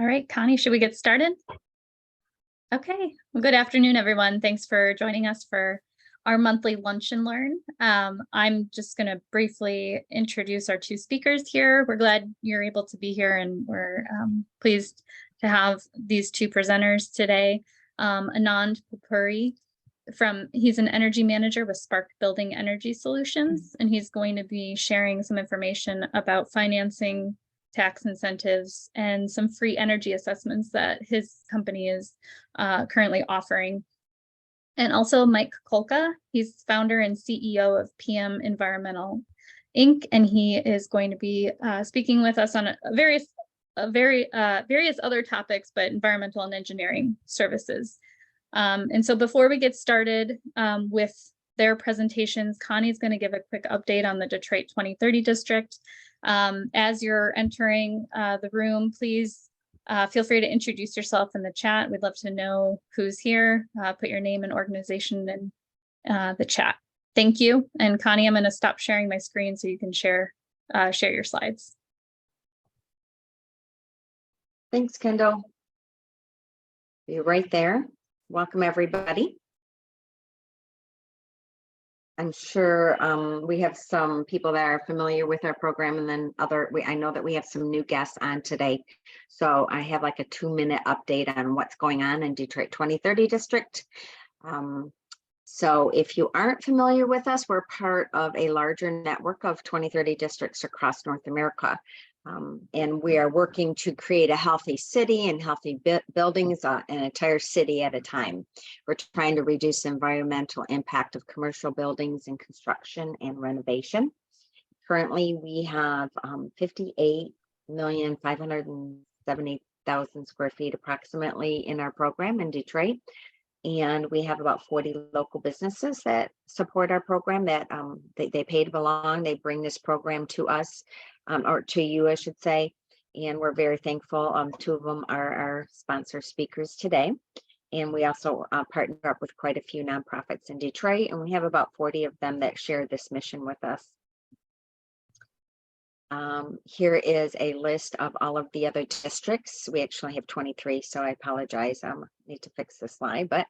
All right, Connie, should we get started? Okay, well, good afternoon, everyone. Thanks for joining us for our monthly Lunch and Learn. I'm just going to briefly introduce our two speakers here. We're glad you're able to be here, and we're pleased to have these two presenters today. Anand Pappuri, he's an energy manager with Spark Building Energy Solutions, and he's going to be sharing some information about financing, tax incentives, and some free energy assessments that his company is currently offering. And also Mike Kulka, he's founder and CEO of PM Environmental Inc., and he is going to be speaking with us on various other topics, but environmental and engineering services. And so before we get started with their presentations, Connie's going to give a quick update on the Detroit 2030 district. As you're entering the room, please feel free to introduce yourself in the chat. We'd love to know who's here. Put your name and organization in the chat. Thank you. And Connie, I'm going to stop sharing my screen so you can share your slides. Thanks, Kendall. You're right there. Welcome, everybody. I'm sure we have some people that are familiar with our program, and then I know that we have some new guests on today. So I have like a 2-minute update on what's going on in Detroit 2030 district. So if you aren't familiar with us, we're part of a larger network of 2030 districts across North America. And we are working to create a healthy city and healthy buildings, an entire city at a time. We're trying to reduce the environmental impact of commercial buildings and construction and renovation. Currently, we have 58,570,000 square feet approximately in our program in Detroit. And we have about 40 local businesses that support our program that they pay to belong. They bring this program to us, or to you, I should say. And we're very thankful. 2 of them are our sponsor speakers today. And we also partner up with quite a few nonprofits in Detroit. And we have about 40 of them that share this mission with us. Here is a list of all of the other districts. We actually have 23, so I apologize. I need to fix this slide, but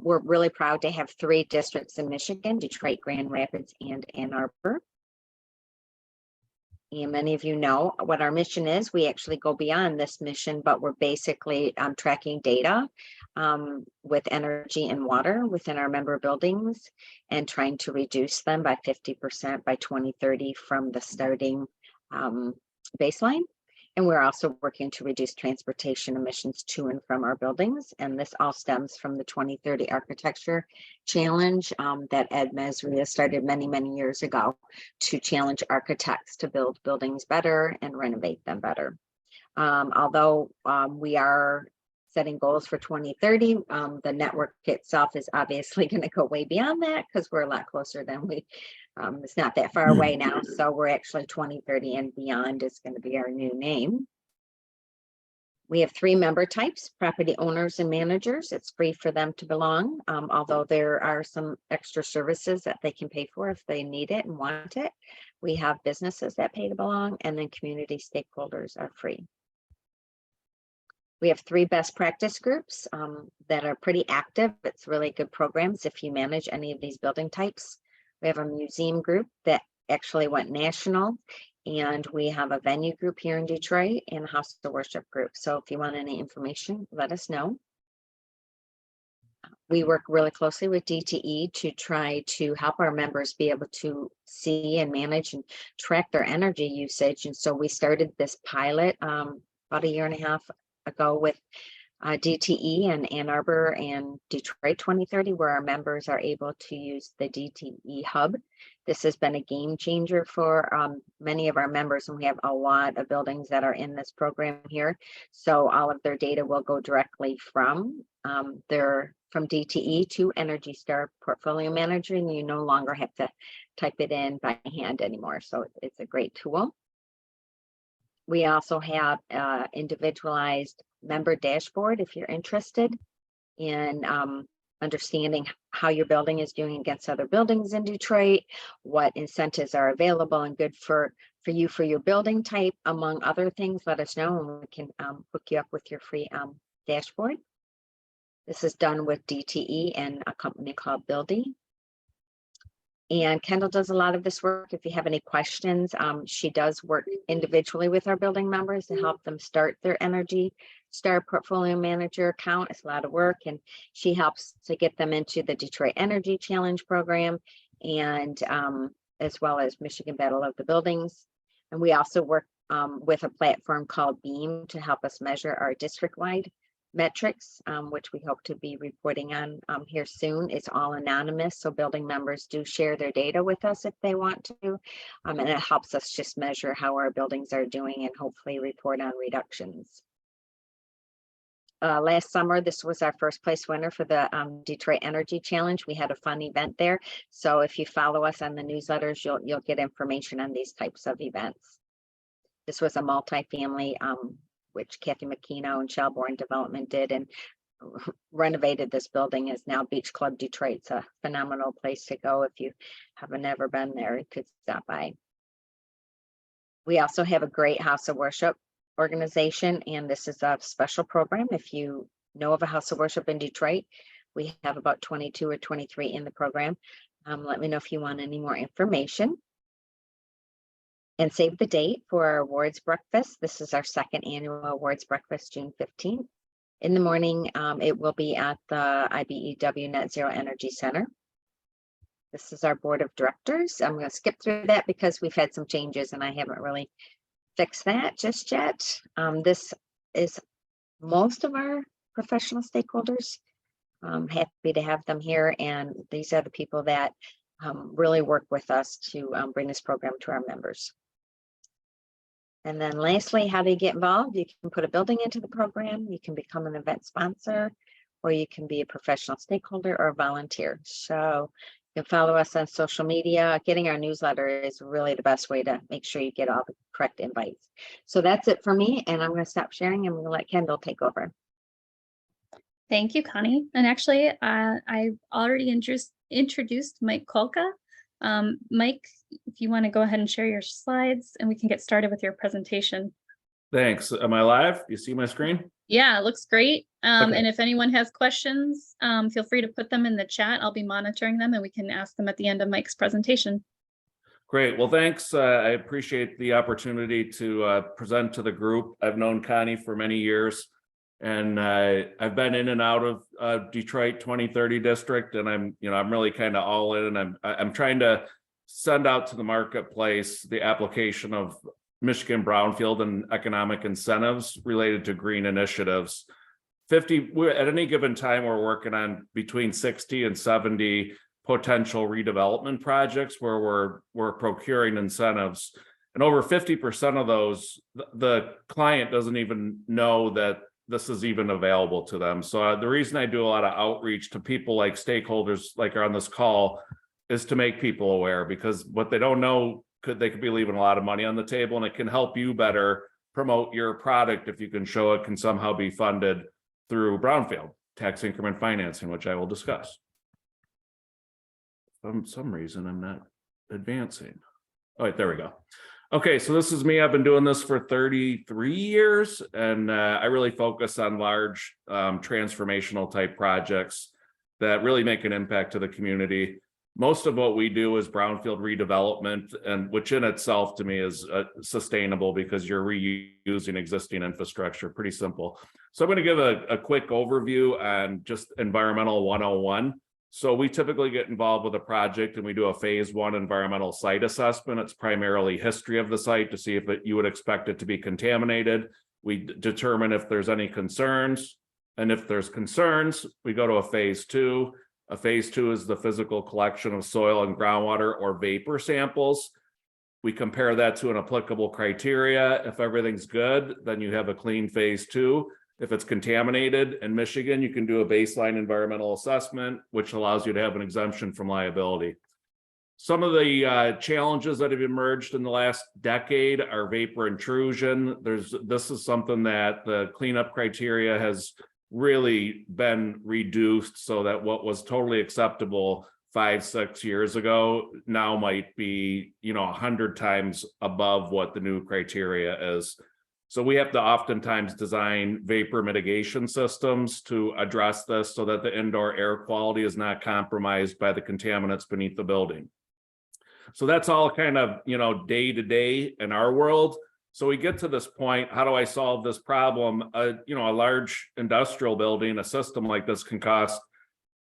we're really proud to have 3 districts in Michigan: Detroit, Grand Rapids, and Ann Arbor. And many of you know what our mission is. We actually go beyond this mission, but we're basically tracking data with energy and water within our member buildings and trying to reduce them by 50% by 2030 from the starting baseline. And we're also working to reduce transportation emissions to and from our buildings. And this all stems from the 2030 Architecture Challenge that Ed Mesria started many, many years ago to challenge architects to build buildings better and renovate them better. Although we are setting goals for 2030, the network itself is obviously going to go way beyond that because we're a lot closer than it's not that far away now. So we're actually 2030 and beyond is going to be our new name. We have 3 member types: property owners and managers. It's free for them to belong, although there are some extra services that they can pay for if they need it and want it. We have businesses that pay to belong, and then community stakeholders are free. We have 3 best practice groups that are pretty active. It's really good programs if you manage any of these building types. We have a museum group that actually went national, and we have a venue group here in Detroit and a house of worship group. So if you want any information, let us know. We work really closely with DTE to try to help our members be able to see and manage and track their energy usage. And so we started this pilot about a year and a half ago with DTE and Ann Arbor and Detroit 2030, where our members are able to use the DTE hub. This has been a game changer for many of our members, and we have a lot of buildings that are in this program here. So all of their data will go directly from DTE to Energy Star Portfolio Manager, and you no longer have to type it in by hand anymore. So it's a great tool. We also have individualized member dashboard if you're interested in understanding how your building is doing against other buildings in Detroit, what incentives are available and good for for your building type, among other things, let us know and we can hook you up with your free dashboard. This is done with DTE and a company called Buildy. And Kendall does a lot of this work. If you have any questions, she does work individually with our building members to help them start their Energy Star Portfolio Manager account. It's a lot of work, and she helps to get them into the Detroit Energy Challenge program, and as well as Michigan Battle of the Buildings. And we also work with a platform called Beam to help us measure our district-wide metrics, which we hope to be reporting on here soon. It's all anonymous, so building members do share their data with us if they want to, and it helps us just measure how our buildings are doing and hopefully report on reductions. Last summer, this was our first place winner for the Detroit Energy Challenge. We had a fun event there, so if you follow us on the newsletters, you'll get information on these types of events. This was a multifamily which Kathy McKeno and Shelbourne Development did, and renovated this building. Is now Beach Club Detroit. It's a phenomenal place to go. If you haven't ever been there, you could stop by. We also have a great house of worship organization, and this is a special program. If you know of a house of worship in Detroit, we have about 22 or 23 in the program. Let me know if you want any more information. And save the date for our awards breakfast. This is our second annual awards breakfast, June 15th. In the morning, it will be at the IBEW Net Zero Energy Center. This is our board of directors. I'm going to skip through that because we've had some changes and I haven't really fixed that just yet. This is most of our professional stakeholders. I'm happy to have them here, and these are the people that really work with us to bring this program to our members. And then lastly, how do you get involved? You can put a building into the program, you can become an event sponsor, or you can be a professional stakeholder or a volunteer. So you can follow us on social media. Getting our newsletter is really the best way to make sure you get all the correct invites. So that's it for me, and I'm going to stop sharing. I'm going to let Kendall take over. Thank you, Connie. And actually, I already introduced Mike Kulka. Mike, if you want to go ahead and share your slides and we can get started with your presentation. Thanks. Am I live? You see my screen? Yeah, it looks great. Okay. And if anyone has questions, feel free to put them in the chat. I'll be monitoring them and we can ask them at the end of Mike's presentation. Great. Well, thanks. I appreciate the opportunity to present to the group. I've known Connie for many years, and I've been in and out of Detroit 2030 district, and I'm really kind of all in, and I'm trying to send out to the marketplace the application of Michigan brownfield and economic incentives related to green initiatives. At any given time, we're working on between 60 and 70 potential redevelopment projects where we're procuring incentives, and over 50% of those, the client doesn't even know that this is even available to them. So the reason I do a lot of outreach to people like stakeholders like are on this call is to make people aware, because what they don't know, they could be leaving a lot of money on the table, and it can help you better promote your product if you can show it can somehow be funded through brownfield tax increment financing, which I will discuss. For some reason I'm not advancing. All right, there we go. Okay, so this is me. I've been doing this for 33 years, and I really focus on large transformational type projects that really make an impact to the community. Most of what we do is brownfield redevelopment, and which in itself to me is sustainable because you're reusing existing infrastructure. Pretty simple. So I'm going to give a quick overview on just environmental 101. So we typically get involved with a project and we do a phase 1 environmental site assessment. It's primarily history of the site to see if you would expect it to be contaminated. We determine if there's any concerns. And if there's concerns, we go to a phase 2. A phase 2 is the physical collection of soil and groundwater or vapor samples. We compare that to an applicable criteria. If everything's good, then you have a clean phase 2. If it's contaminated in Michigan, you can do a baseline environmental assessment, which allows you to have an exemption from liability. Some of the challenges that have emerged in the last decade are vapor intrusion. This is something that the cleanup criteria has really been reduced so that what was totally acceptable 5, 6 years ago now might be, 100 times above what the new criteria is. So we have to oftentimes design vapor mitigation systems to address this so that the indoor air quality is not compromised by the contaminants beneath the building. So that's all kind of, day to day in our world. So we get to this point, how do I solve this problem? A large industrial building, a system like this can cost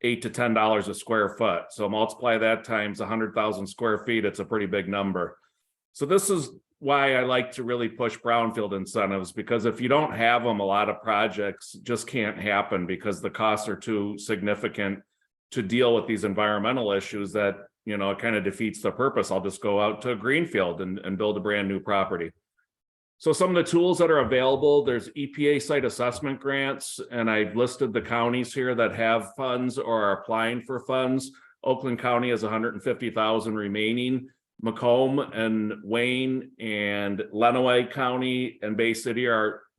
$8 to $10 a square foot. So multiply that times 100,000 square feet, it's a pretty big number. So this is why I like to really push brownfield incentives, because if you don't have them, a lot of projects just can't happen because the costs are too significant to deal with these environmental issues that, it kind of defeats the purpose. I'll just go out to a greenfield and build a brand new property. So some of the tools that are available, there's EPA site assessment grants, and I've listed the counties here that have funds or are applying for funds. Oakland County has 150,000 remaining. Macomb and Wayne and Lenawee County and Bay City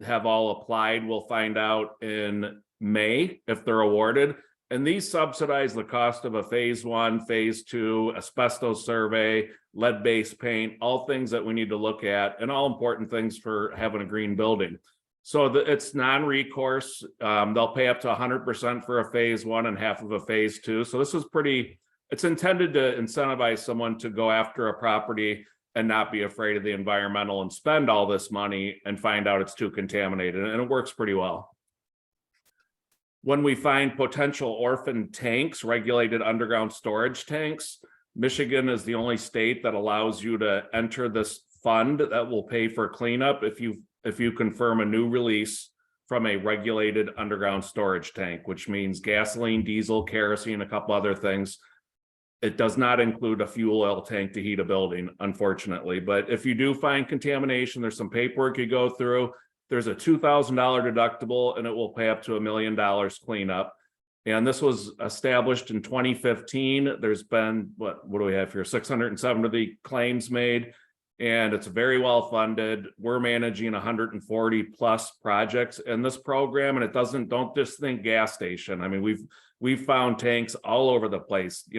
have all applied. We'll find out in May if they're awarded. And these subsidize the cost of a phase 1, phase 2, asbestos survey, lead-based paint, all things that we need to look at, and all important things for having a green building. So it's non-recourse. They'll pay up to 100% for a phase 1 and half of a phase 2. So this is it's intended to incentivize someone to go after a property and not be afraid of the environmental and spend all this money and find out it's too contaminated. And it works pretty well. When we find potential orphan tanks, regulated underground storage tanks, Michigan is the only state that allows you to enter this fund that will pay for cleanup if you confirm a new release from a regulated underground storage tank, which means gasoline, diesel, kerosene, a couple other things. It does not include a fuel oil tank to heat a building, unfortunately. But if you do find contamination, there's some paperwork you go through. There's a $2,000 deductible, and it will pay up to $1 million cleanup. And this was established in 2015. There's been, what do we have here? 670 claims made, and it's very well funded. We're managing 140 plus projects in this program, and don't just think gas station. I mean, we've found tanks all over the place,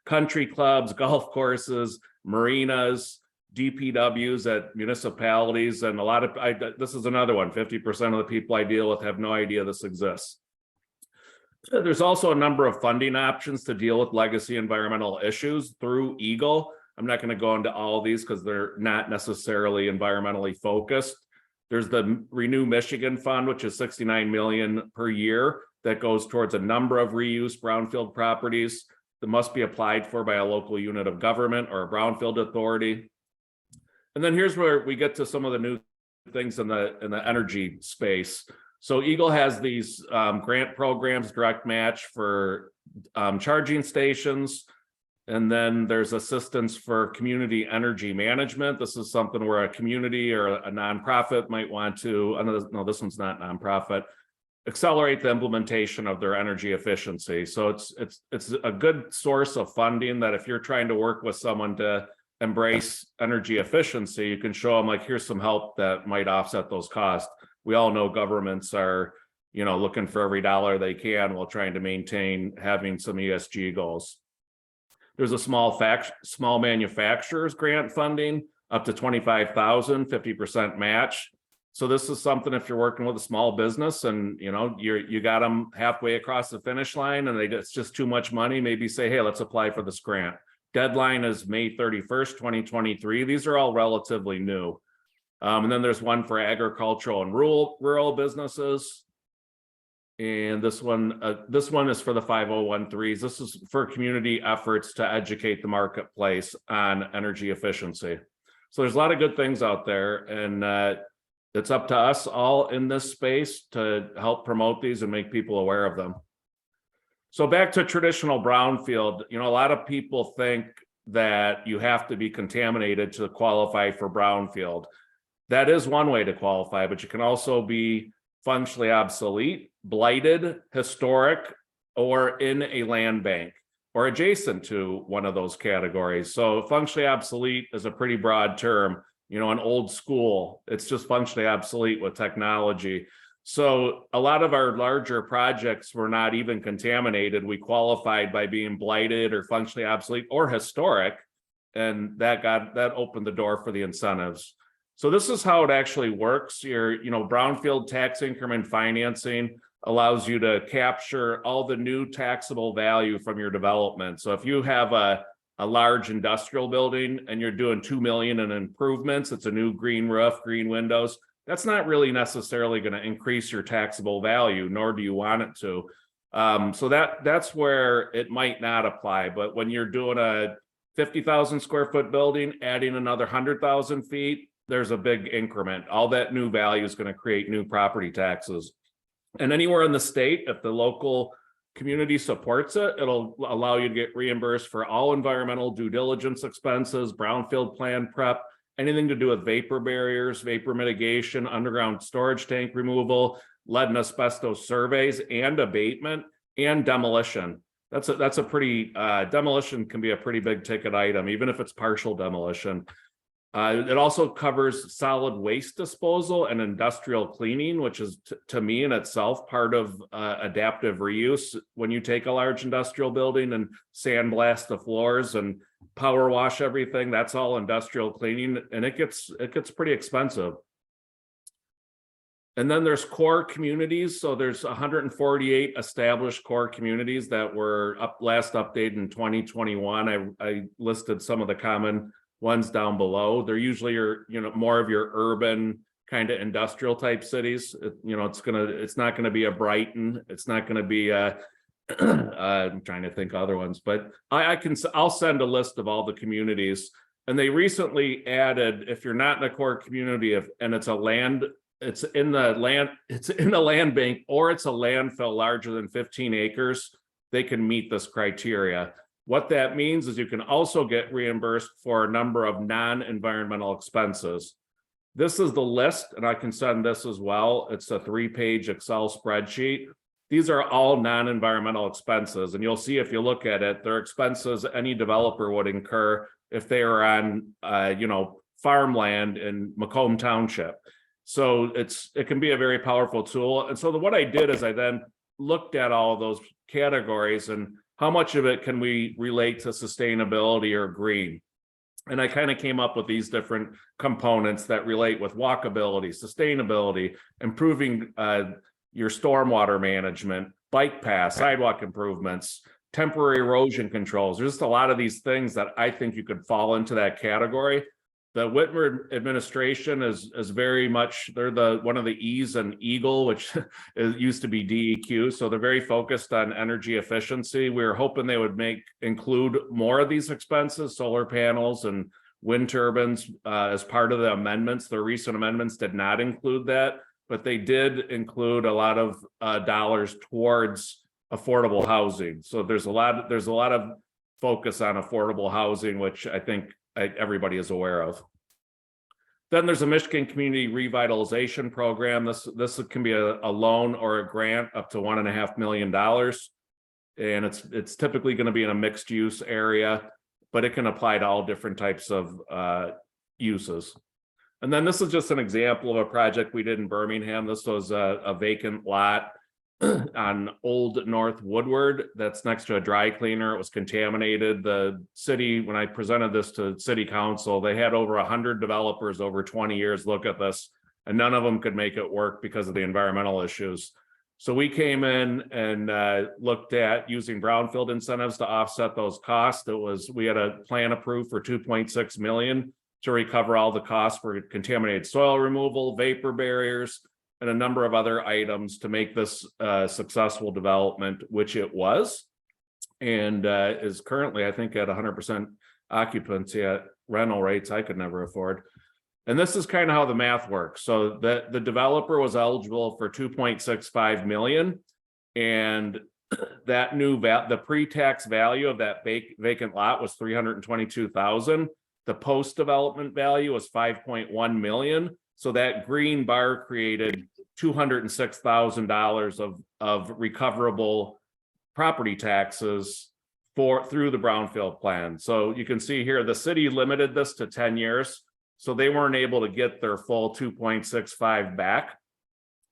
country clubs, golf courses, marinas, DPWs at municipalities, and this is another one, 50% of the people I deal with have no idea this exists. There's also a number of funding options to deal with legacy environmental issues through EAGLE. I'm not going to go into all of these because they're not necessarily environmentally focused. There's the Renew Michigan Fund, which is $69 million per year that goes towards a number of reuse brownfield properties that must be applied for by a local unit of government or a brownfield authority. And then here's where we get to some of the new things in the energy space. So EAGLE has these grant programs, direct match for charging stations. And then there's assistance for community energy management. This is something where a community or a nonprofit might want to, no, this one's not nonprofit, accelerate the implementation of their energy efficiency. So it's a good source of funding that if you're trying to work with someone to embrace energy efficiency, you can show them like, here's some help that might offset those costs. We all know governments are, looking for every dollar they can while trying to maintain having some ESG goals. There's a small manufacturers grant funding up to $25,000, 50% match. So this is something if you're working with a small business and you got them halfway across the finish line and it's just too much money, maybe say, hey, let's apply for this grant. Deadline is May 31st, 2023. These are all relatively new. And then there's one for agricultural and rural businesses. And this one is for the 5013s. This is for community efforts to educate the marketplace on energy efficiency. So there's a lot of good things out there, and it's up to us all in this space to help promote these and make people aware of them. So back to traditional brownfield, a lot of people think that you have to be contaminated to qualify for brownfield. That is one way to qualify, but you can also be functionally obsolete, blighted, historic, or in a land bank or adjacent to one of those categories. So functionally obsolete is a pretty broad term. An old school, it's just functionally obsolete with technology. So a lot of our larger projects were not even contaminated. We qualified by being blighted or functionally obsolete or historic. And that opened the door for the incentives. So this is how it actually works. Your, brownfield tax increment financing allows you to capture all the new taxable value from your development. So if you have a large industrial building and you're doing 2 million in improvements, it's a new green roof, green windows, that's not really necessarily going to increase your taxable value, nor do you want it to. So that's where it might not apply. But when you're doing a 50,000 square foot building, adding another 100,000 feet, there's a big increment. All that new value is going to create new property taxes. And anywhere in the state, if the local community supports it, it'll allow you to get reimbursed for all environmental due diligence expenses, brownfield plan prep, anything to do with vapor barriers, vapor mitigation, underground storage tank removal, lead and asbestos surveys, and abatement, and demolition. That's a pretty, demolition can be a pretty big ticket item, even if it's partial demolition. It also covers solid waste disposal and industrial cleaning, which is to me in itself part of adaptive reuse. When you take a large industrial building and sandblast the floors and power wash everything, that's all industrial cleaning, and it gets pretty expensive. And then there's core communities. So there's 148 established core communities that were last updated in 2021. I listed some of the common ones down below. They're usually more of your urban kind of industrial type cities. It's not gonna be a Brighton. It's not gonna be a I'm trying to think of other ones, but I'll send a list of all the communities. And they recently added, if you're not in a core community, it's in the land bank, or it's a landfill larger than 15 acres, they can meet this criteria. What that means is you can also get reimbursed for a number of non-environmental expenses. This is the list, and I can send this as well. It's a 3-page Excel spreadsheet. These are all non-environmental expenses, and you'll see if you look at it, they're expenses any developer would incur if they are on, farmland in Macomb Township. So it can be a very powerful tool. And so what I did is I then looked at all of those categories and how much of it can we relate to sustainability or green? And I kind of came up with these different components that relate with walkability, sustainability, improving your stormwater management, bike paths, sidewalk improvements, temporary erosion controls. There's just a lot of these things that I think you could fall into that category. The Whitmer administration is very much, they're one of the E's in EAGLE, which used to be DEQ. So they're very focused on energy efficiency. We were hoping they would include more of these expenses, solar panels and wind turbines as part of the amendments. The recent amendments did not include that, but they did include a lot of dollars towards affordable housing. So there's a lot of focus on affordable housing, which I think everybody is aware of. Then there's a Michigan Community Revitalization Program. This can be a loan or a grant up to $1.5 million. And it's typically going to be in a mixed use area, but it can apply to all different types of uses. And then this is just an example of a project we did in Birmingham. This was a vacant lot on Old North Woodward that's next to a dry cleaner. It was contaminated. The city, when I presented this to city council, they had over 100 developers over 20 years look at this, and none of them could make it work because of the environmental issues. So we came in and looked at using brownfield incentives to offset those costs. We had a plan approved for 2.6 million to recover all the costs for contaminated soil removal, vapor barriers, and a number of other items to make this successful development, which it was, and is currently, I think, at 100% occupancy at rental rates I could never afford. And this is kind of how the math works. So the developer was eligible for 2.65 million, and that the pre-tax value of that vacant lot was 322,000. The post-development value was 5.1 million. So that green bar created $206,000 of recoverable property taxes through the brownfield plan. So you can see here, the city limited this to 10 years. So they weren't able to get their full 2.65 back.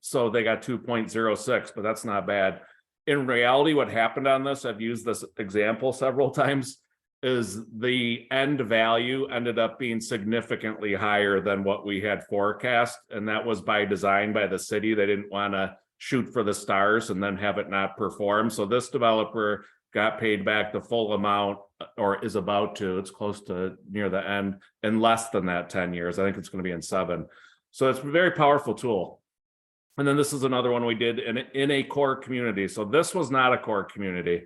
So they got 2.06, but that's not bad. In reality, what happened on this, I've used this example several times, is the end value ended up being significantly higher than what we had forecast. And that was by design by the city. They didn't want to shoot for the stars and then have it not perform. So this developer got paid back the full amount, or is about to, it's close to near the end, in less than that 10 years. I think it's going to be in 7. So it's a very powerful tool. And then this is another one we did in a core community. So this was not a core community.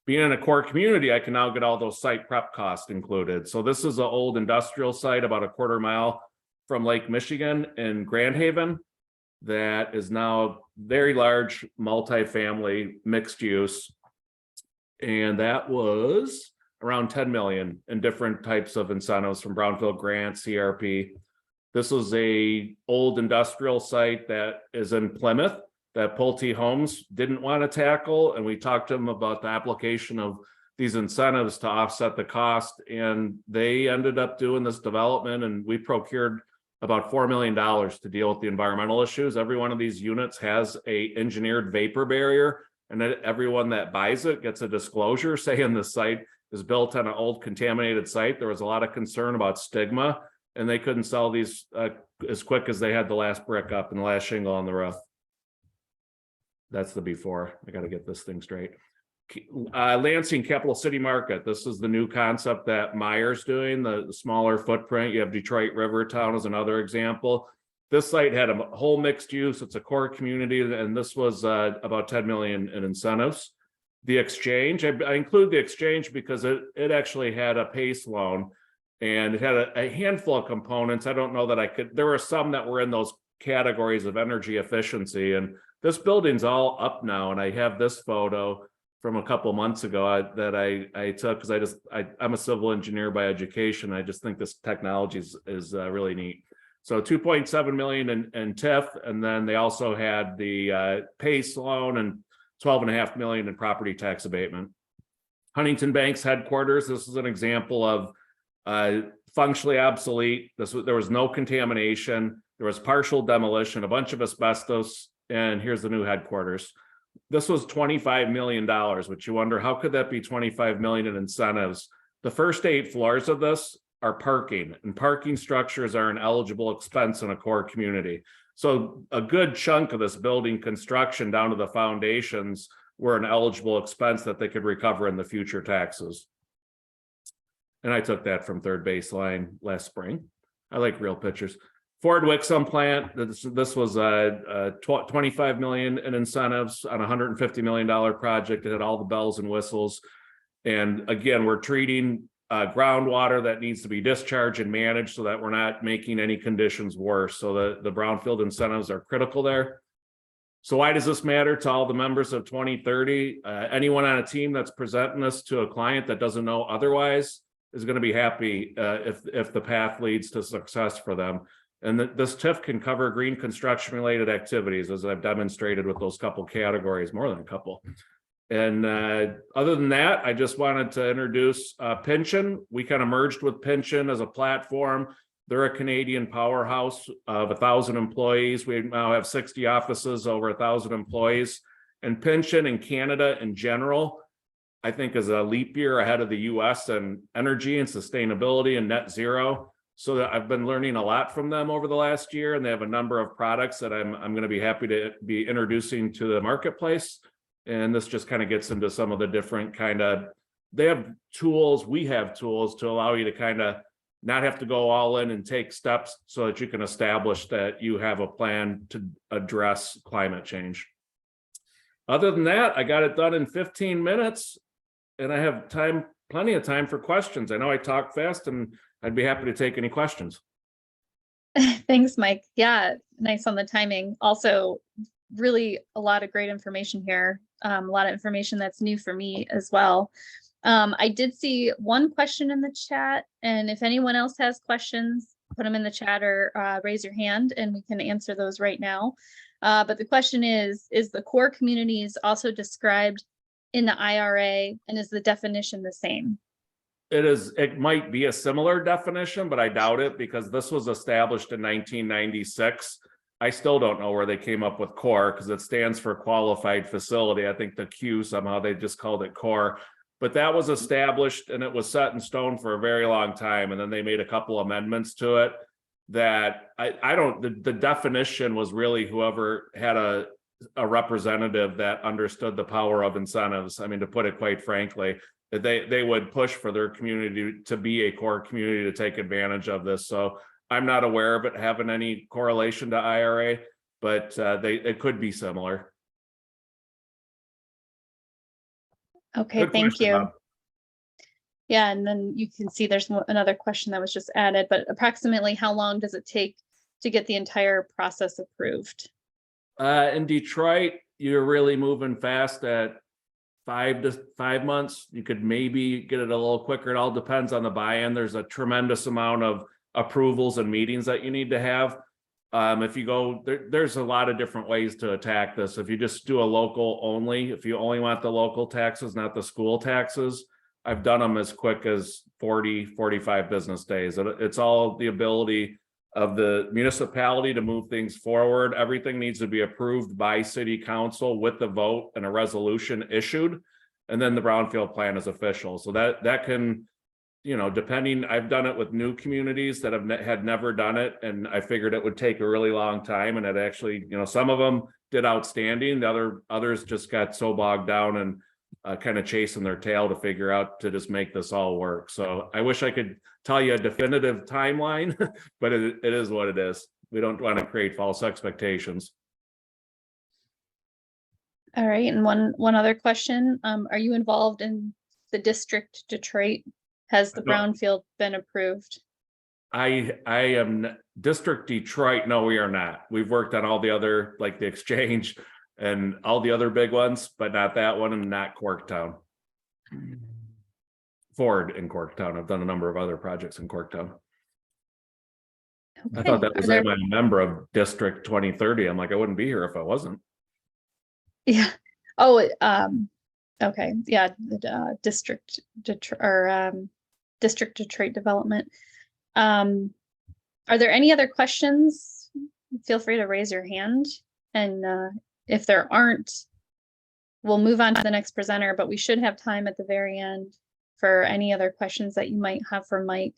Being in a core community, I can now get all those site prep costs included. So this is an old industrial site about a quarter mile from Lake Michigan in Grand Haven that is now very large multifamily mixed use. And that was around 10 million in different types of incentives from brownfield grants, CRP. This was a old industrial site that is in Plymouth that Pulte Homes didn't want to tackle. And we talked to them about the application of these incentives to offset the cost. And they ended up doing this development, and we procured about $4 million to deal with the environmental issues. Every one of these units has a engineered vapor barrier, and then everyone that buys it gets a disclosure saying the site is built on an old contaminated site. There was a lot of concern about stigma, and they couldn't sell these as quick as they had the last brick up and the last shingle on the roof. That's the before. I got to get this thing straight. Lansing Capital City Market. This is the new concept that Meyer's doing, the smaller footprint. You have Detroit Rivertown as another example. This site had a whole mixed use. It's a core community, and this was about 10 million in incentives. The exchange, I include the exchange because it actually had a PACE loan, and it had a handful of components. I don't know that I could, there were some that were in those categories of energy efficiency, and this building's all up now. And I have this photo from a couple months ago that I took because I'm a civil engineer by education. I just think this technology is really neat. So 2.7 million in TIF, and then they also had the PACE loan and 12.5 million in property tax abatement. Huntington Bank's headquarters. This is an example of functionally obsolete. There was no contamination. There was partial demolition, a bunch of asbestos, and here's the new headquarters. This was $25 million, which you wonder, how could that be 25 million in incentives? The first 8 floors of this are parking, and parking structures are an eligible expense in a core community. So a good chunk of this building construction down to the foundations were an eligible expense that they could recover in the future taxes. And I took that from Third Baseline last spring. I like real pictures. Ford Wixom plant, this was 25 million in incentives on a $150 million project. It had all the bells and whistles. And again, we're treating groundwater that needs to be discharged and managed so that we're not making any conditions worse. So the brownfield incentives are critical there. So why does this matter to all the members of 2030? Anyone on a team that's presenting this to a client that doesn't know otherwise is going to be happy if the path leads to success for them. And this TIF can cover green construction related activities, as I've demonstrated with those couple categories, more than a couple. And other than that, I just wanted to introduce Pynchon. We kind of merged with Pynchon as a platform. They're a Canadian powerhouse of 1,000 employees. We now have 60 offices, over 1,000 employees. And Pynchon in Canada in general, I think, is a leap year ahead of the US in energy and sustainability and net zero. So that I've been learning a lot from them over the last year, and they have a number of products that I'm going to be happy to be introducing to the marketplace. And this just kind of gets into some of the different they have tools, we have tools to allow you to kind of not have to go all in and take steps so that you can establish that you have a plan to address climate change. Other than that, I got it done in 15 minutes, and I have plenty of time for questions. I know I talk fast, and I'd be happy to take any questions. Thanks, Mike. Yeah, nice on the timing. Also, really a lot of great information here. A lot of information that's new for me as well. I did see one question in the chat, and if anyone else has questions, put them in the chat or raise your hand and we can answer those right now. But the question is the core communities also described in the IRA, and is the definition the same? It might be a similar definition, but I doubt it, because this was established in 1996. I still don't know where they came up with core because it stands for qualified facility. I think the Q somehow they just called it core, but that was established and it was set in stone for a very long time. And then they made a couple amendments to it that I don't, the definition was really whoever had a representative that understood the power of incentives. I mean, to put it quite frankly, that they would push for their community to be a core community to take advantage of this. So I'm not aware of it having any correlation to IRA, but it could be similar. Okay, Good thank question, you. Bob. Yeah, and then you can see there's another question that was just added, but approximately how long does it take to get the entire process approved? In Detroit, you're really moving fast at 5 to 5 months. You could maybe get it a little quicker. It all depends on the buy-in. There's a tremendous amount of approvals and meetings that you need to have. If you go, there's a lot of different ways to attack this. If you just do a local only, if you only want the local taxes, not the school taxes, I've done them as quick as 40, 45 business days. It's all the ability of the municipality to move things forward. Everything needs to be approved by city council with the vote and a resolution issued. And then the brownfield plan is official. So that can, depending, I've done it with new communities that had never done it. And I figured it would take a really long time. And it actually, some of them did outstanding. The others just got so bogged down and kind of chasing their tail to figure out to just make this all work. So I wish I could tell you a definitive timeline, but it is what it is. We don't want to create false expectations. All right, and one other question. Are you involved in the district Detroit? Has the brownfield been approved? I am District Detroit. No, we are not. We've worked on all the other, like the Exchange and all the other big ones, but not that one and not Corktown. Ford in Corktown. I've done a number of other projects in Corktown. Okay. I thought that was I'm a member of District 2030. I'm like, I wouldn't be here if I wasn't. Yeah. Oh, okay. Yeah, the District Detroit Development. Are there any other questions? Feel free to raise your hand. And if there aren't, we'll move on to the next presenter, but we should have time at the very end for any other questions that you might have for Mike.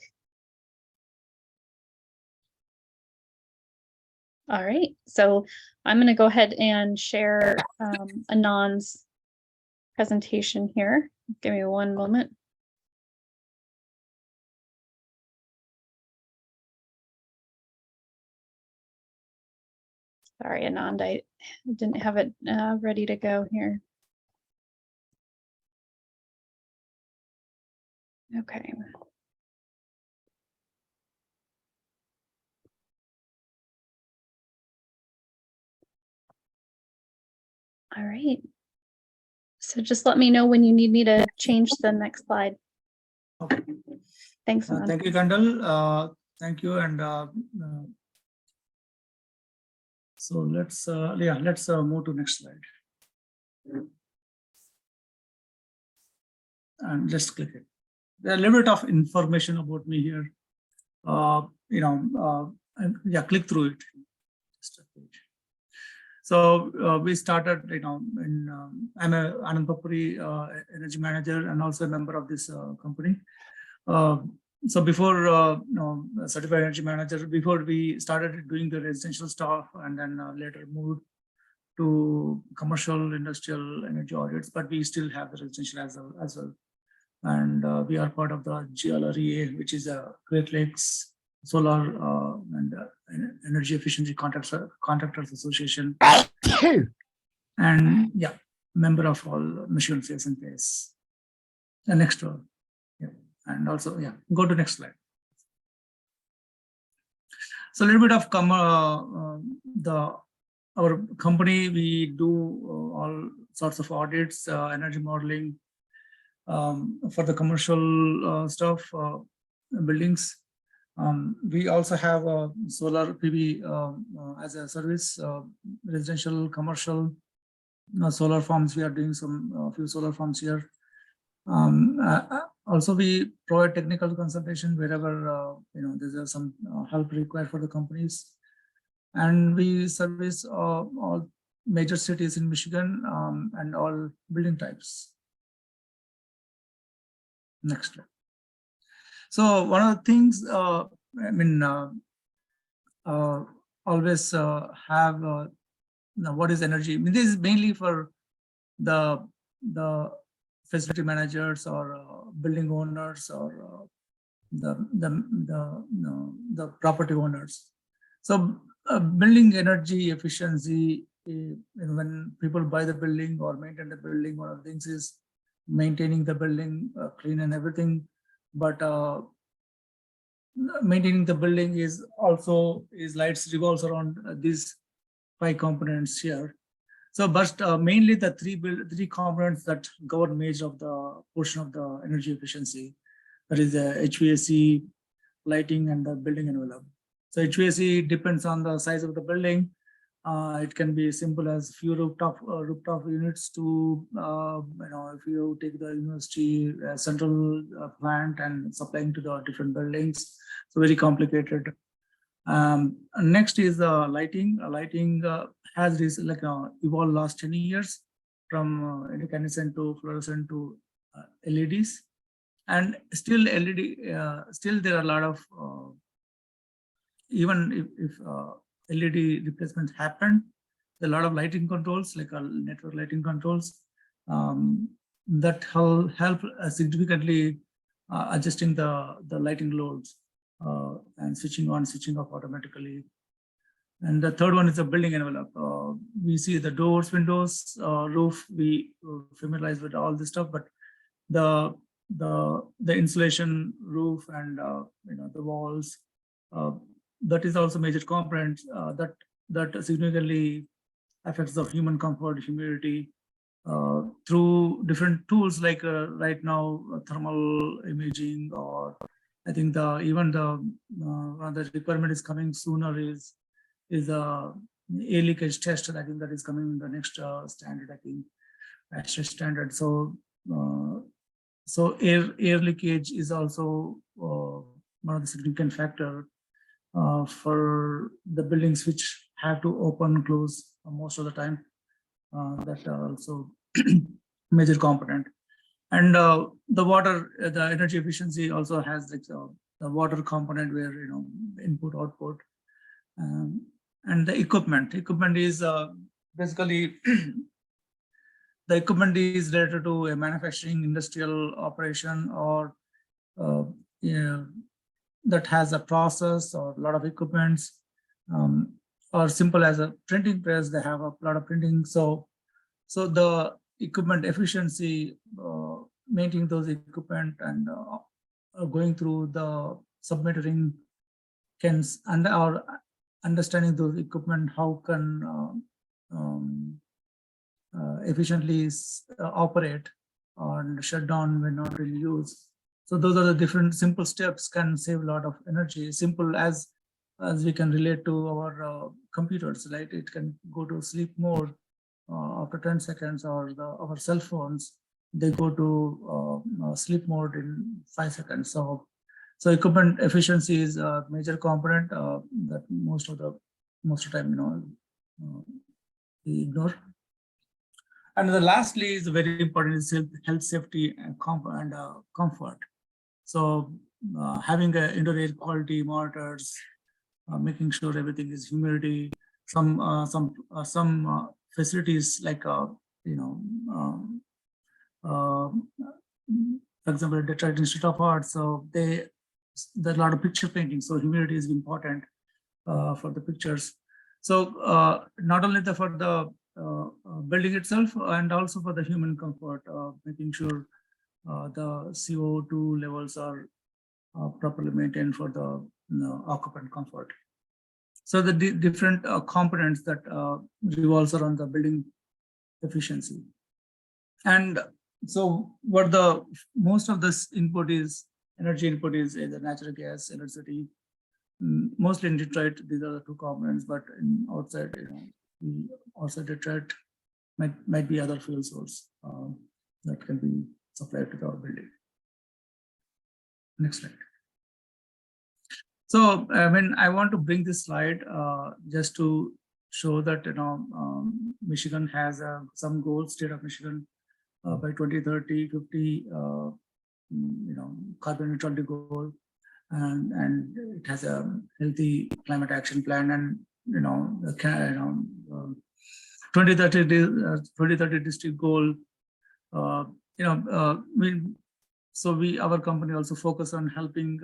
All right, so I'm going to go ahead and share Anand's presentation here. Give me one moment. Sorry, Anand, I didn't have it ready to go here. Okay. All right. So just let me know when you need me to change the next slide. Okay. Thanks, Anand. Thank you, Kandal. Thank you. And so let's move to next slide. And just click it. There are a little bit of information about me here. Click through it. So we started, I'm a Anand Pappuri energy manager and also a member of this company. So before certified energy manager, before we started doing the residential stuff and then later moved to commercial industrial energy audits, but we still have the residential as well. And we are part of the GLREA, which is a Great Lakes Solar and Energy Efficiency Contractors Association. And yeah, member of all Michigan Face and Face. The next one. Yeah. And also, yeah, go to next slide. So a little bit of our company, we do all sorts of audits, energy modeling for the commercial stuff, buildings. We also have solar PV as a service, residential, commercial, solar farms. We are doing some few solar farms here. Also, we provide technical consultation wherever there's some help required for the companies. And we service all major cities in Michigan and all building types. Next slide. So one of the things, always have now what is energy? I mean, this is mainly for the facility managers or building owners or the property owners. So building energy efficiency, when people buy the building or maintain the building, one of the things is maintaining the building clean and everything, but maintaining the building is also lights revolves around these 5 components here. So, but mainly the three components that govern major of the portion of the energy efficiency, that is the HVAC, lighting, and the building envelope. So HVAC depends on the size of the building. It can be simple as few rooftop units to if you take the university central plant and supplying to the different buildings, so very complicated. Next is the lighting. Lighting has this evolved last 10 years from incandescent to fluorescent to LEDs, and still LED. Still there are a lot of even if LED replacement happened, a lot of lighting controls like network lighting controls that help significantly adjusting the lighting loads and switching on, switching off automatically. And the third one is the building envelope. We see the doors, windows, roof. We familiarize with all this stuff, but the insulation, roof, and the walls. That is also major component that significantly affects the human comfort, humidity through different tools like right now thermal imaging, or I think even the requirement is coming sooner is a air leakage test. I think that is coming in the next standard. I think ASHRAE standard. So air leakage is also one of the significant factor for the buildings which have to open, close most of the time. That are also major component. And the water, the energy efficiency also has like the water component where input, output, and the equipment. Equipment is basically the equipment is related to a manufacturing industrial operation or that has a process or a lot of equipments, or simple as a printing press, they have a lot of printing. So the equipment efficiency, maintaining those equipment and going through the submetering or understanding those equipment, how can efficiently operate and shut down when not really used. So those are the different simple steps can save a lot of energy. Simple as we can relate to our computers, right? It can go to sleep mode after 10 seconds, or our cell phones, they go to sleep mode in 5 seconds. So equipment efficiency is a major component that most of the time we ignore. And the lastly is very important is health, safety, and comfort. So having indoor air quality monitors, making sure everything is humidity. Some facilities like for example, Detroit Institute of Art. So there's a lot of picture painting. So humidity is important for the pictures. So not only for the building itself, and also for the human comfort, making sure the CO2 levels are properly maintained for the occupant comfort. So the different components that revolves around the building efficiency. And so what most of this input is, energy input is either natural gas, electricity. Mostly in Detroit, these are the two components, but outside, outside Detroit might be other fuel source that can be supplied to our building. Next slide. So, I mean, I want to bring this slide just to show that, Michigan has some goals, state of Michigan, by 2030, 50, carbon neutrality goal, and it has a healthy climate action plan, and, 2030 district goal, our company also focus on helping,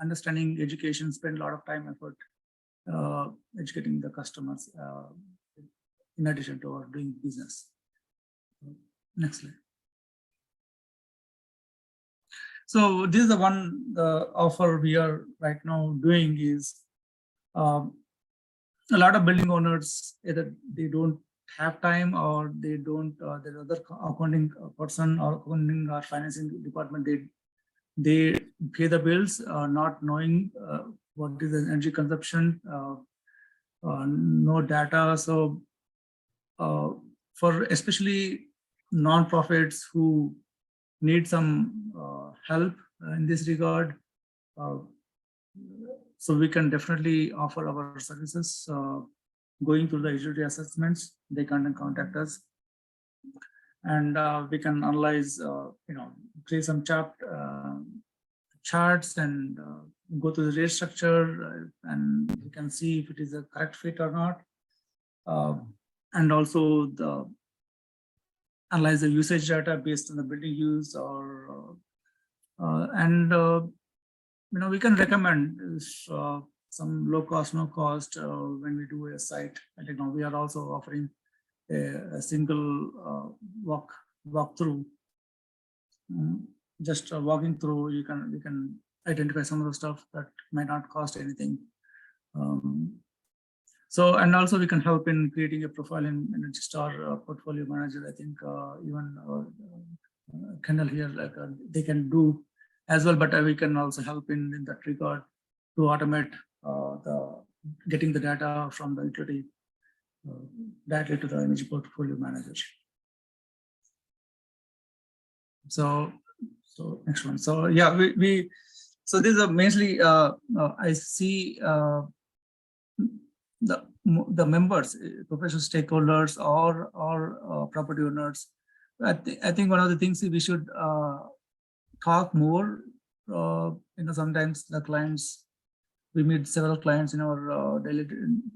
understanding education, spend a lot of time, effort, educating the customers, in addition to our doing business. Next slide. So this is the offer we are right now doing is, a lot of building owners, either they don't have time or they don't, there's other accounting person or accounting or financing department, they pay the bills, not knowing what is the energy consumption, no data. So for especially non-profits who need some help in this regard, so we can definitely offer our services. Going through the utility assessments, they can contact us, and we can analyze, create some charts and go to the rate structure, and we can see if it is a correct fit or not, and also analyze the usage data based on the building use, or we can recommend some low cost, no cost when we do a site. And we are also offering a single walkthrough. Just walking through, we can identify some of the stuff that might not cost anything. So, and also we can help in creating a profile in Energy Star Portfolio Manager. I think even Kendall here, they can do as well, but we can also help in that regard to automate getting the data from the utility directly to the Energy Portfolio Manager. So next one. So yeah, so these are mainly I see the members, professional stakeholders, or property owners. I think one of the things we should talk more. Sometimes the clients, we meet several clients in our daily,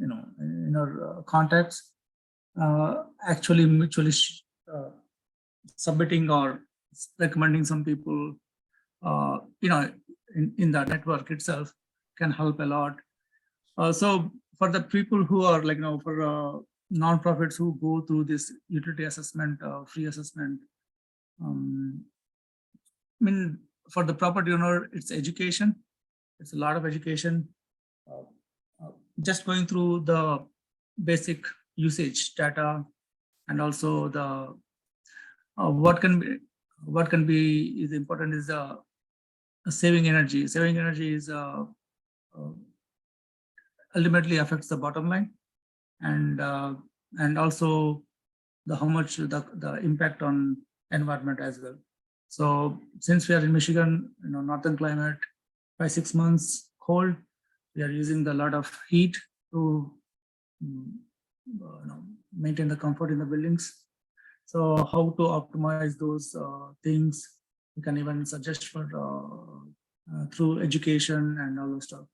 in our contacts, actually mutually submitting or recommending some people, in the network itself can help a lot. So for the people who are for non-profits who go through this utility assessment, free assessment, for the property owner, it's education. It's a lot of education. Just going through the basic usage data, and also the what can be is important is saving energy. Saving energy is ultimately affects the bottom line, and also how much the impact on environment as well. So since we are in Michigan, northern climate, by 6 months cold, we are using a lot of heat to maintain the comfort in the buildings. So how to optimize those things, we can even suggest for through education and all those stuff.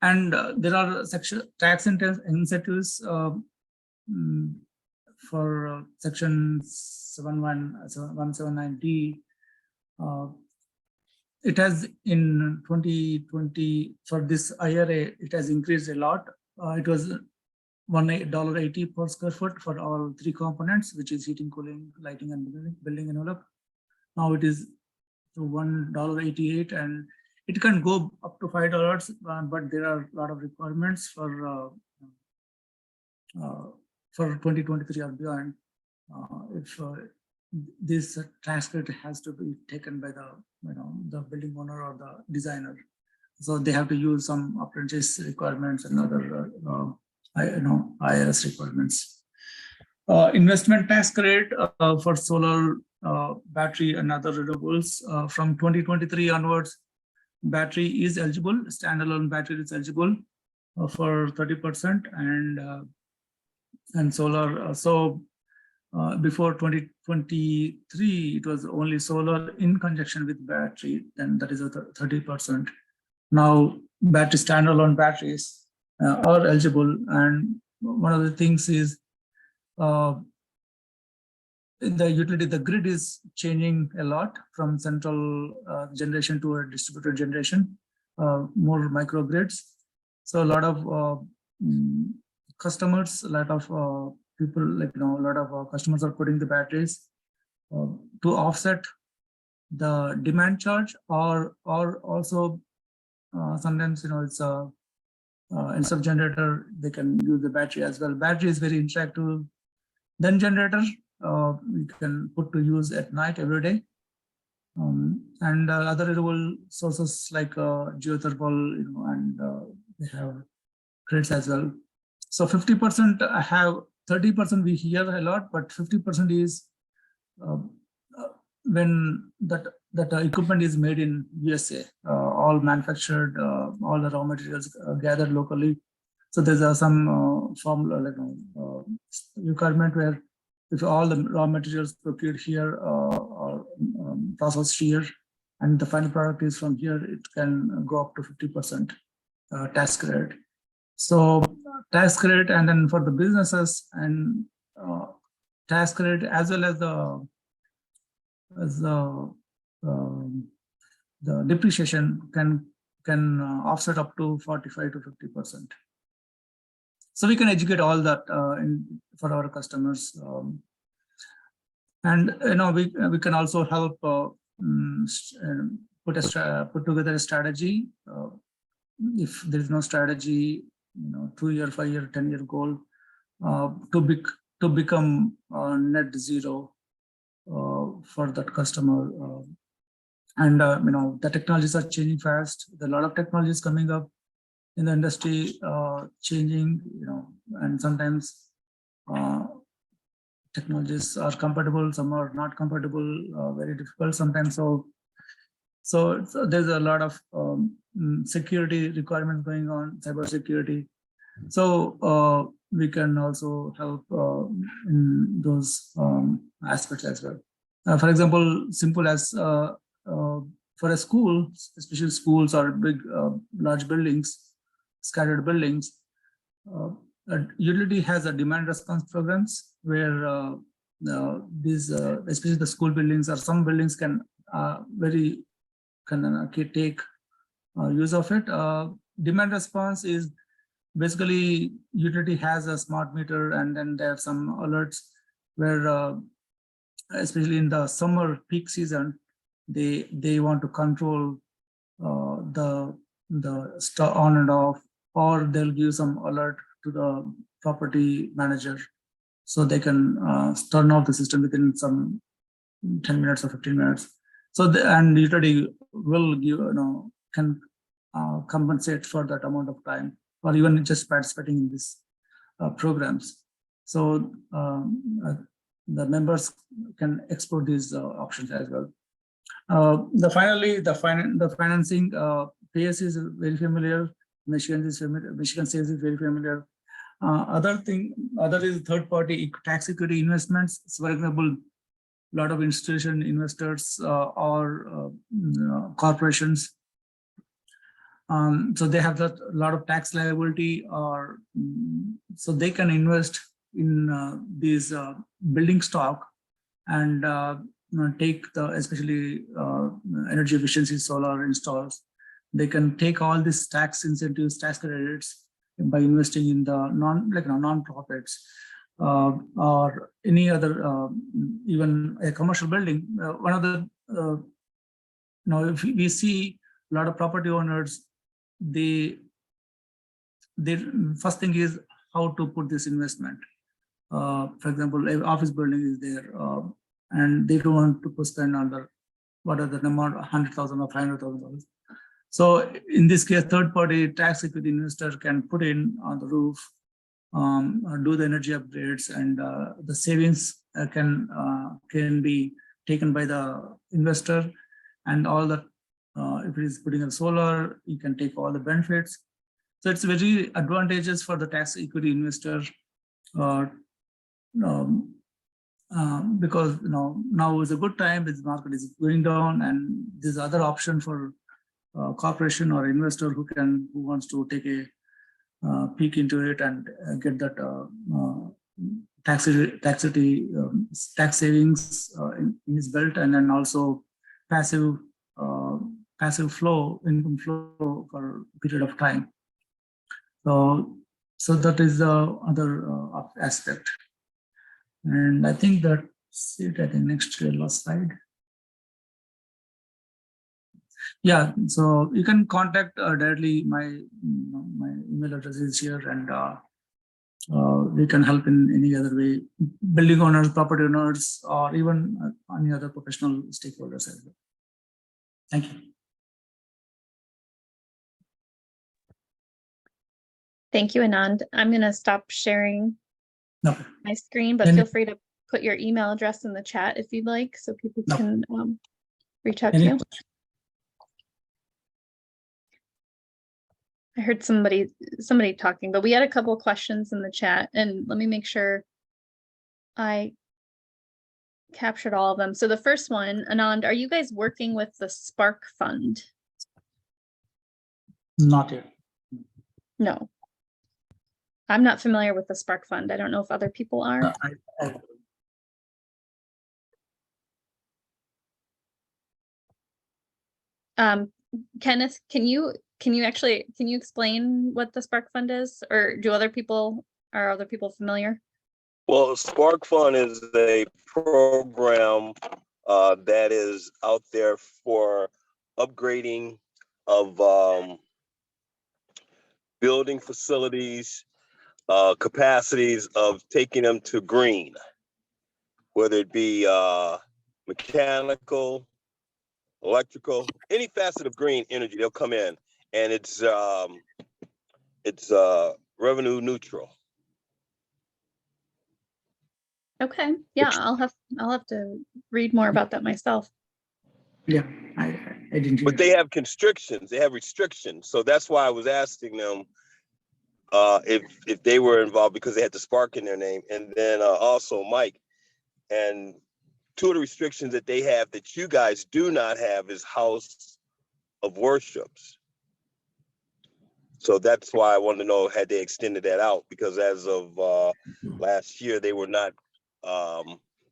And there are tax incentives for section 179D. It has in 2020 for this IRA, it has increased a lot. It was $1.80 per square foot for all 3 components, which is heating, cooling, lighting, and building envelope. Now it is to $1.88, and it can go up to $5, but there are a lot of requirements for 2023 or beyond. If this tax credit has to be taken by the the building owner or the designer, so they have to use some apprentice requirements and other IRS requirements. Investment tax credit for solar, battery, and other renewables from 2023 onwards. battery is eligible, standalone battery is eligible for 30%, and solar. Before 2023, it was only solar in conjunction with battery, and that is a 30%. Now, standalone batteries are eligible, and one of the things is in the utility, the grid is changing a lot from central generation to a distributed generation, more microgrids. So a lot of customers, a lot of people, a lot of customers are putting the batteries to offset the demand charge, or also sometimes it's a instead of generator, they can use the battery as well. Battery is very interactive. Then generator, we can put to use at night every day. And other renewable sources like geothermal, and they have grids as well. So 50% I have, 30% we hear a lot, but 50% is when that equipment is made in USA, all manufactured, all the raw materials gathered locally. So there's some formula, requirement where if all the raw materials procured here are processed here, and the final product is from here, it can go up to 50% tax credit. So tax credit, and then for the businesses, and tax credit as well as the depreciation can offset up to 45 to 50%. So we can educate all that for our customers, and we can also help put together a strategy. If there is no strategy, 2-year, 5-year, 10-year goal to become net zero for that customer. And the technologies are changing fast. There are a lot of technologies coming up in the industry, changing, and sometimes technologies are compatible, some are not compatible, very difficult sometimes. So there's a lot of security requirements going on, cyber security. So we can also help in those aspects as well. For example, simple as for a school, especially schools or big, large buildings, scattered buildings, utility has a demand response programs where these, especially the school buildings, or some buildings can take use of it. Demand response is basically utility has a smart meter, and then there are some alerts where, especially in the summer peak season, they want to control the on and off, or they'll give some alert to the property manager, so they can turn off the system within some 10 minutes or 15 minutes. So and utility will give, can compensate for that amount of time, or even just participating in these programs. So the members can explore these options as well. The financing, PS is very familiar. Michigan is familiar. Michigan Sales is very familiar. Other is third-party tax equity investments. So for example, a lot of institution investors or corporations. So they have a lot of tax liability, or so they can invest in these building stock and take the, especially energy efficiency solar installs. They can take all these tax incentives, tax credits by investing in the non-profits or any other, even a commercial building. One of the, if we see a lot of property owners, the first thing is how to put this investment. For example, an office building is there, and they don't want to spend under what are the amount, $100,000 or $500,000. So in this case, third-party tax equity investor can put in on the roof, do the energy upgrades, and the savings can be taken by the investor, and all the if it is putting in solar, you can take all the benefits. So it's very advantageous for the tax equity investor, because now is a good time. This market is going down, and there's other option for corporation or investor who wants to take a peek into it and get that tax savings in his belt, and then also passive income flow for a period of time. So that is the other aspect. And I think that's it. I think next last slide. Yeah, so you can contact directly. My email address is here, and we can help in any other way, building owners, property owners, or even any other professional stakeholders as well. Thank you. Thank you, Anand. I'm going to stop sharing No. my screen, but feel free to put your email address in the chat if you'd like, so people can reach out to you. I heard somebody talking, but we had a couple of questions in the chat, and let me make sure I captured all of them. So the first one, Anand, are you guys working with the Spark Fund? Not yet. No. I'm not familiar with the Spark Fund. I don't know if other people are. Kenneth, can you explain what the Spark Fund is, or are other people familiar? Well, Spark Fund is a program that is out there for upgrading of building facilities, capacities of taking them to green, whether it be mechanical, electrical, any facet of green energy, they'll come in, and it's revenue neutral. Okay, yeah, I'll have to read more about that myself. Yeah, I didn't. But they have constrictions. They have restrictions. So that's why I was asking them if they were involved, because they had the Spark in their name, and then also Mike. And two of the restrictions that they have that you guys do not have is house of worships. So that's why I wanted to know, had they extended that out, because as of last year, they were not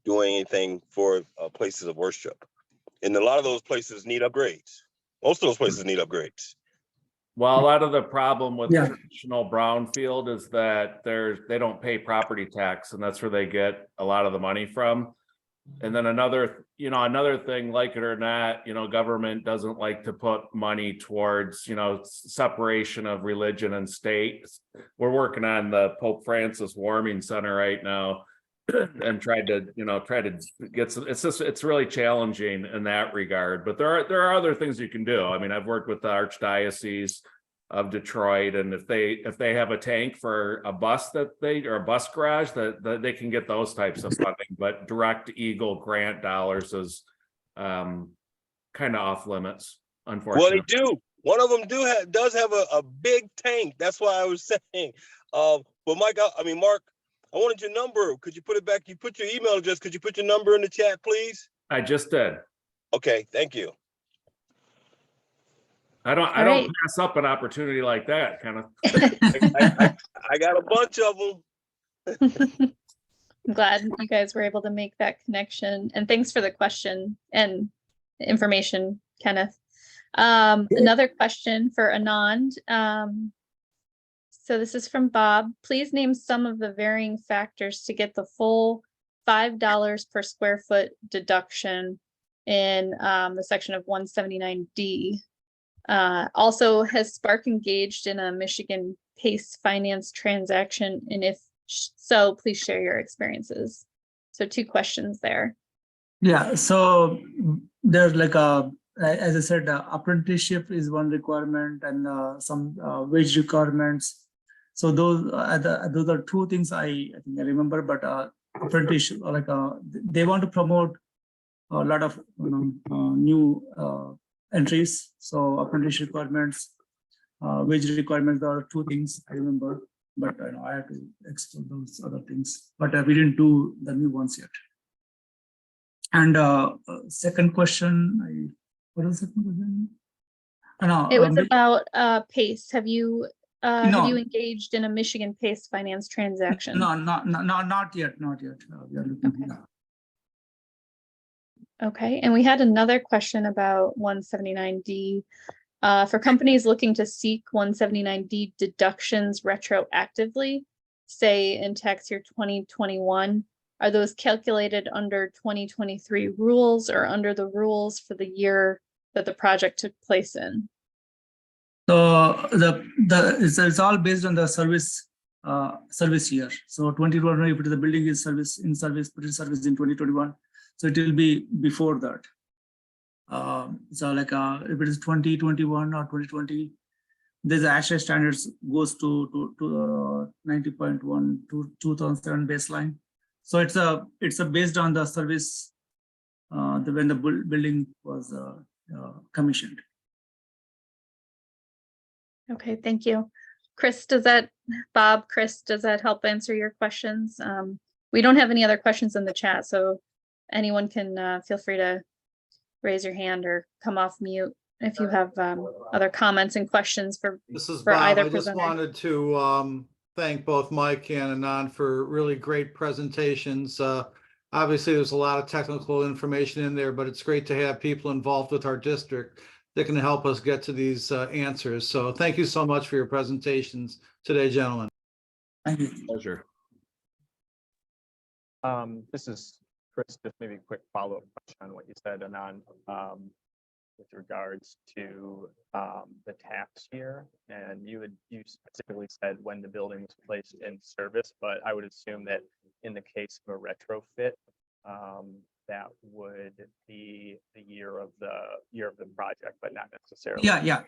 doing anything for places of worship. And a lot of those places need upgrades. Most of those places need upgrades. Well, a lot of the problem with traditional brownfield is that they don't pay property tax, and that's where they get a lot of the money from. And then another thing, like it or not, government doesn't like to put money towards, separation of religion and state. We're working on the Pope Francis Warming Center right now, and tried to get some. It's really challenging in that regard. But there are other things you can do. I mean, I've worked with the Archdiocese of Detroit, and if they have a tank for a bus or a bus garage, that they can get those types of funding. But direct Eagle grant dollars is kind of off limits, unfortunately. Well, they do. One of them does have a big tank. That's why I was saying. But Mark, I wanted your number. Could you put it back? You put your email address. Could you put your number in the chat, please? I just did. Okay, thank you. I don't pass up an opportunity like that, kind of. I got a bunch of them. I'm glad you guys were able to make that connection, and thanks for the question and information, Kenneth. Another question for Anand. So this is from Bob. Please name some of the varying factors to get the full $5 per square foot deduction in the section of 179D. Also, has Spark engaged in a Michigan PACE finance transaction? And if so, please share your experiences. So 2 questions there. Yeah, so there's as I said, apprenticeship is one requirement, and some wage requirements. So those are 2 things I think I remember. But apprenticeship, they want to promote a lot of new entries. So apprentice requirements, wage requirements, there are two things I remember, but I had to explore those other things, but we didn't do the new ones yet. And second question, what was the second question? It was about PACE. Have you engaged in a Michigan PACE finance transaction? No, not yet. We are looking. Okay. Okay, and we had another question about 179D. For companies looking to seek 179D deductions retroactively, say in tax year 2021, are those calculated under 2023 rules or under the rules for the year that the project took place in? So it's all based on the service year. So 2021, if the building is put in service in 2021, so it will be before that. So like if it is 2021 or 2020, there's ASHA standards goes to 90.1 to 2007 baseline. So it's a based on the service when the building was commissioned. Okay, thank you. Chris, does that help answer your questions? We don't have any other questions in the chat, so anyone can feel free to raise your hand or come off mute if you have other comments and questions for This is for Bob. either I just presenter. wanted to thank both Mike and Anand for really great presentations. Obviously, there's a lot of technical information in there, but it's great to have people involved with our district that can help us get to these answers. So thank you so much for your presentations today, gentlemen. Thank you. Pleasure. This is Chris, just maybe a quick follow-up question on what you said, Anand, with regards to the tax year. And you specifically said when the building was placed in service, but I would assume that in the case of a retrofit, that would be the year of the project, but not necessarily. Yeah.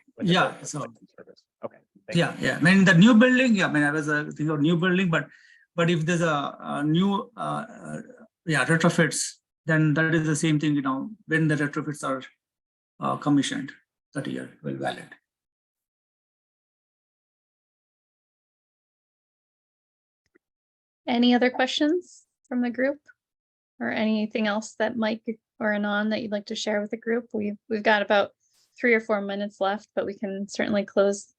So service. Okay. Thank you. yeah. I mean the new building. Yeah, I mean I was thinking of new building, but if there's a new retrofits, then that is the same thing. When the retrofits are commissioned, that year will valid. Any other questions from the group? Or anything else that Mike or Anand that you'd like to share with the group? We've got about 3 or 4 minutes left, but we can certainly close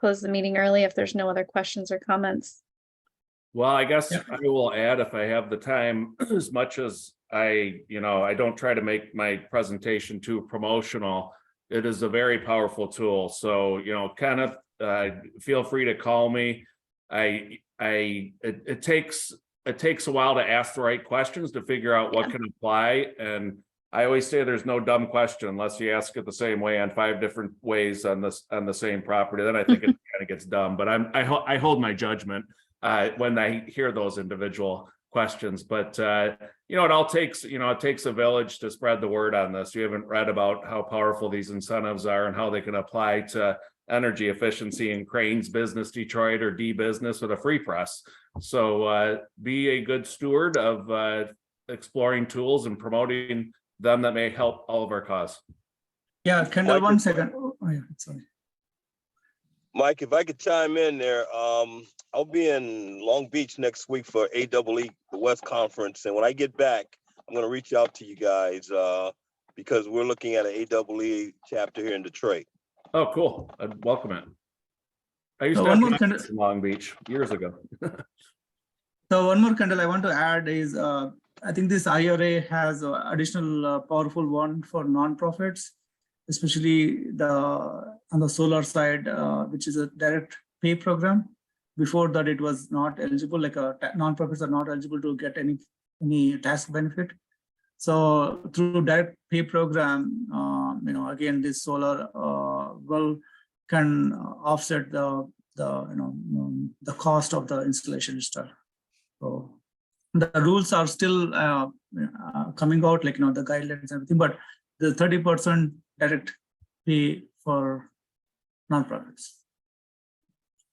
the meeting early if there's no other questions or comments. Well, I guess I will add, if I have the time, as much as I don't try to make my presentation too promotional, it is a very powerful tool. So, kind of feel free to call me. It takes a while to ask the right questions to figure out what can apply. And I always say there's no dumb question unless you ask it the same way on 5 different ways on the same property. Then I think it kind of gets dumb. But I hold my judgment when I hear those individual questions. But it takes a village to spread the word on this. You haven't read about how powerful these incentives are and how they can apply to energy efficiency in Crane's business, Detroit, or D business with a free press. So be a good steward of exploring tools and promoting them that may help all of our cause. Yeah, Kendall, 1 second. Oh, yeah, sorry. Mike, if I could chime in there, I'll be in Long Beach next week for AEE, the West Conference. And when I get back, I'm going to reach out to you guys because we're looking at an AEE chapter here in Detroit. Oh, cool. I'd welcome it. I used to have in Long Beach years ago. So one more, Kendall, I want to add is, I think this IRA has additional powerful one for nonprofits, especially on the solar side, which is a direct pay program. Before that, it was not eligible, like nonprofits are not eligible to get any tax benefit. So through direct pay program, again, this solar can offset the cost of the installation stuff. So the rules are still coming out, like the guidelines and everything, but the 30% direct pay for nonprofits.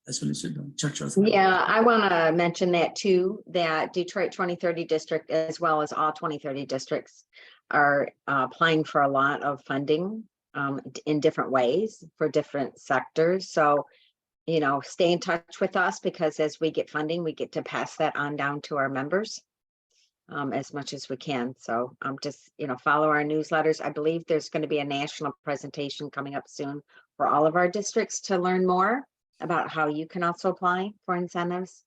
That's what you said, churches. Yeah, I want to mention that too, that Detroit 2030 district, as well as all 2030 districts, are applying for a lot of funding in different ways for different sectors. So, stay in touch with us, because as we get funding, we get to pass that on down to our members as much as we can. So just, follow our newsletters. I believe there's going to be a national presentation coming up soon for all of our districts to learn more about how you can also apply for incentives.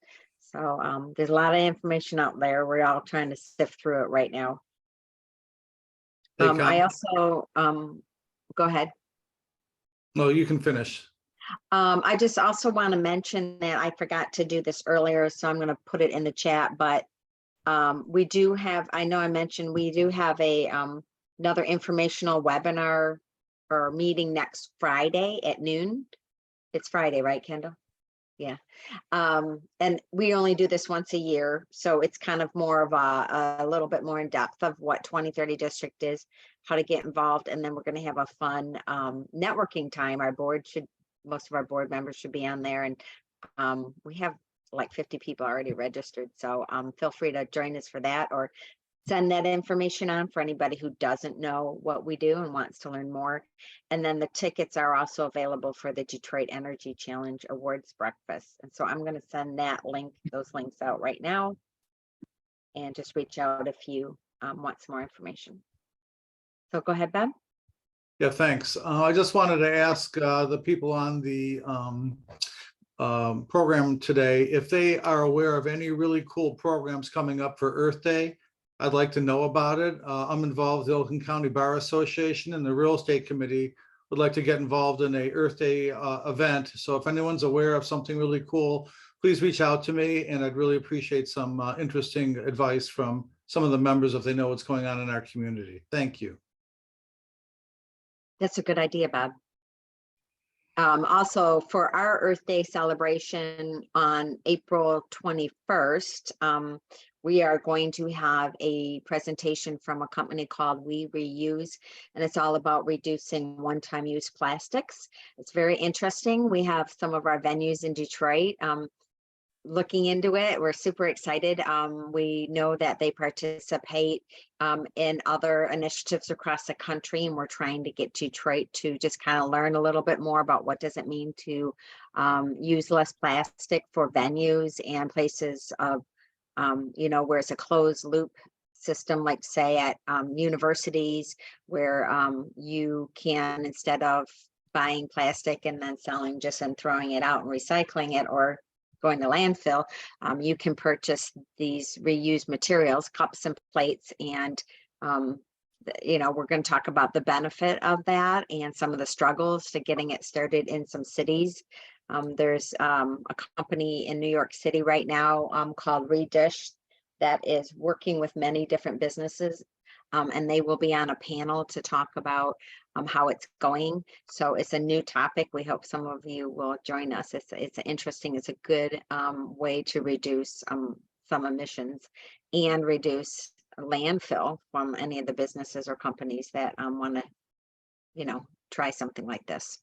So there's a lot of information out there. We're all trying to sift through it right now. Hey, I also, go ahead. No, you can finish. I just also want to mention that I forgot to do this earlier, so I'm going to put it in the chat, but we do have, I know I mentioned, we do have a another informational webinar or meeting next Friday at noon. It's Friday, right, Kendall? Yeah. And we only do this once a year, so it's kind of more of a little bit more in depth of what 2030 district is, how to get involved, and then we're going to have a fun networking time. Most of our board members should be on there, and we have like 50 people already registered. So feel free to join us for that, or send that information on for anybody who doesn't know what we do and wants to learn more. And then the tickets are also available for the Detroit Energy Challenge Awards breakfast. And so I'm going to send those links out right now, and just reach out if you want some more information. So go ahead, Ben. Yeah, thanks. I just wanted to ask the people on the program today if they are aware of any really cool programs coming up for Earth Day. I'd like to know about it. I'm involved with the Oakland County Bar Association, and the Real Estate Committee would like to get involved in a Earth Day event. So if anyone's aware of something really cool, please reach out to me, and I'd really appreciate some interesting advice from some of the members if they know what's going on in our community. Thank you. That's a good idea, Bob. Also, for our Earth Day celebration on April 21st, we are going to have a presentation from a company called We Reuse, and it's all about reducing one-time use plastics. It's very interesting. We have some of our venues in Detroit looking into it. We're super excited. We know that they participate in other initiatives across the country, and we're trying to get Detroit to just kind of learn a little bit more about what does it mean to use less plastic for venues and places of where it's a closed loop system, like say at universities, where you can, instead of buying plastic and then selling just and throwing it out and recycling it or going to landfill, you can purchase these reused materials, cups and plates, and we're going to talk about the benefit of that and some of the struggles to getting it started in some cities. There's a company in New York City right now called Redish that is working with many different businesses, and they will be on a panel to talk about how it's going. So it's a new topic. We hope some of you will join us. It's interesting. It's a good way to reduce some emissions and reduce landfill from any of the businesses or companies that want to, try something like this.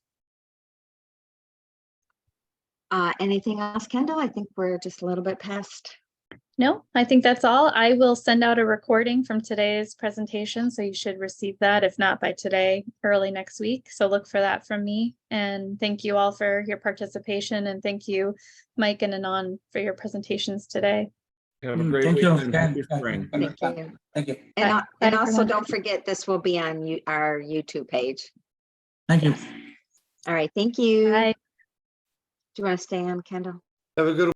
Anything else, Kendall? I think we're just a little bit past. No, I think that's all. I will send out a recording from today's presentation, so you should receive that, if not by today, early next week. So look for that from me. And thank you all for your participation, and thank you, Mike and Anand, for your presentations today. Have a great Thank you. weekend. Happy spring. Thank you. Thank you. And, Bye, also everyone. don't forget, this will be on our YouTube page. Thank you. All right, thank you. Bye. Do you want to stay on, Kendall? Have a good